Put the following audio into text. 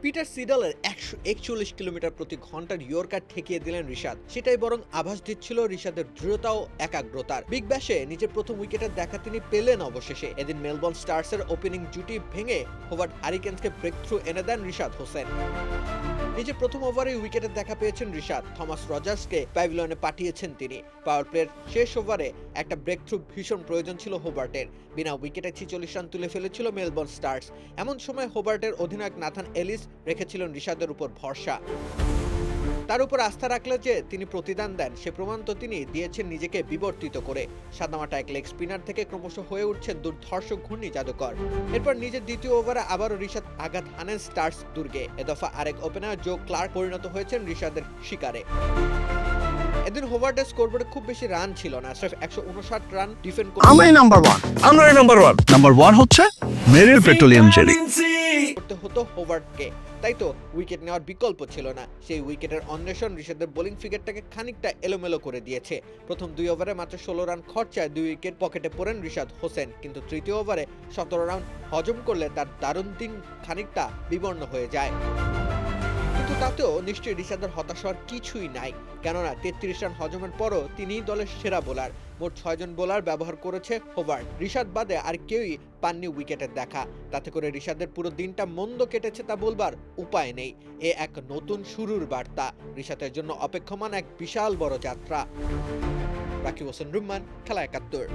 Peter সিডলের 141 kilometre প্রতি ঘন্টার yorker ঠেকিয়ে দিলেন রিশাদ। সেটাই বরং আভাস দিচ্ছিল রিশাদের দৃঢ়তা ও একাগ্রতার। বিগ ব্যাশে নিজের প্রথম উইকেটের দেখা তিনি পেলেন অবশেষে। এদিন মেলবোর্ন স্টার্সের ওপেনিং জুটি ভেঙে হোভার্ড হারিকেন্সকে ব্রেক থ্রু এনে দেন রিশাদ হোসেন। নিজের প্রথম ওভারেই উইকেটের দেখা পেয়েছেন রিশাদ। থমাস রজার্সকে প্যাভিলিয়নে পাঠিয়েছেন তিনি। পাওয়ার প্লের শেষ ওভারে একটা ব্রেক থ্রু ভীষণ প্রয়োজন ছিল হোবার্টের। বিনা উইকেটে 46 রান তুলে ফেলেছিল মেলবোর্ন স্টার্স। এমন সময় হোবার্টের অধিনায়ক নাথান এলিস রেখেছিলেন রিশাদের উপর ভরসা। তার উপর আস্থা রাখলে যে তিনি প্রতিদান দেন সে প্রমাণ তো তিনি দিয়েছেন নিজেকে বিবর্তিত করে। সাদামাটা এক লেগ স্পিনার থেকে ক্রমশ হয়ে উঠছেন দুর্ধর্ষ ঘূর্ণি জাদুকর। এরপর নিজের দ্বিতীয় ওভারে আবারও রিশাদ আঘাত হানেন স্টার্স দুর্গে। এ দফা আরেক ওপেনার জো ক্লার্ক পরিণত হয়েছেন রিশাদের শিকারে। এদিন হোভার্টের স্কোরবোর্ডে খুব বেশি রান ছিল না, স্রেফ 159 রান ডিফেন্ড নাম্বার ওয়ান হচ্ছে মেরিল পেট্রোলিয়াম জেলি করতে হতো হোভার্টকে। তাই তো উইকেট নেওয়ার বিকল্প ছিল না। সেই উইকেটের অন্বেষণ রিশাদের বোলিং ফিগারটাকে খানিকটা এলোমেলো করে দিয়েছে। প্রথম 2 ওভারে মাত্র 16 রান খরচায় 2 উইকেট পকেটে পড়েন রিশাদ হোসেন। কিন্তু তৃতীয় ওভারে 17 রান হজম করলে তার দারুণ দিন খানিকটা বিবর্ণ হয়ে যায়। কিন্তু তাতেও নিশ্চয়ই রিশাদের হতাশ হওয়ার কিছুই নাই, কেননা 33 রান হজমের পরও তিনিই দলের সেরা বোলার। মোট 6 জন বোলার ব্যবহার করেছে হোভার্ট। রিশাদ বাদে আর কেউই পাননি উইকেটের দেখা। তাতে করে রিশাদের পুরো দিনটা মন্দ কেটেছে তা বলবার উপায় নেই। এ এক নতুন শুরুর বার্তা। রিশাদের জন্য অপেক্ষমান এক বিশাল বড় যাত্রা। রাকিব হোসেন রুম্মান, খেলা 71।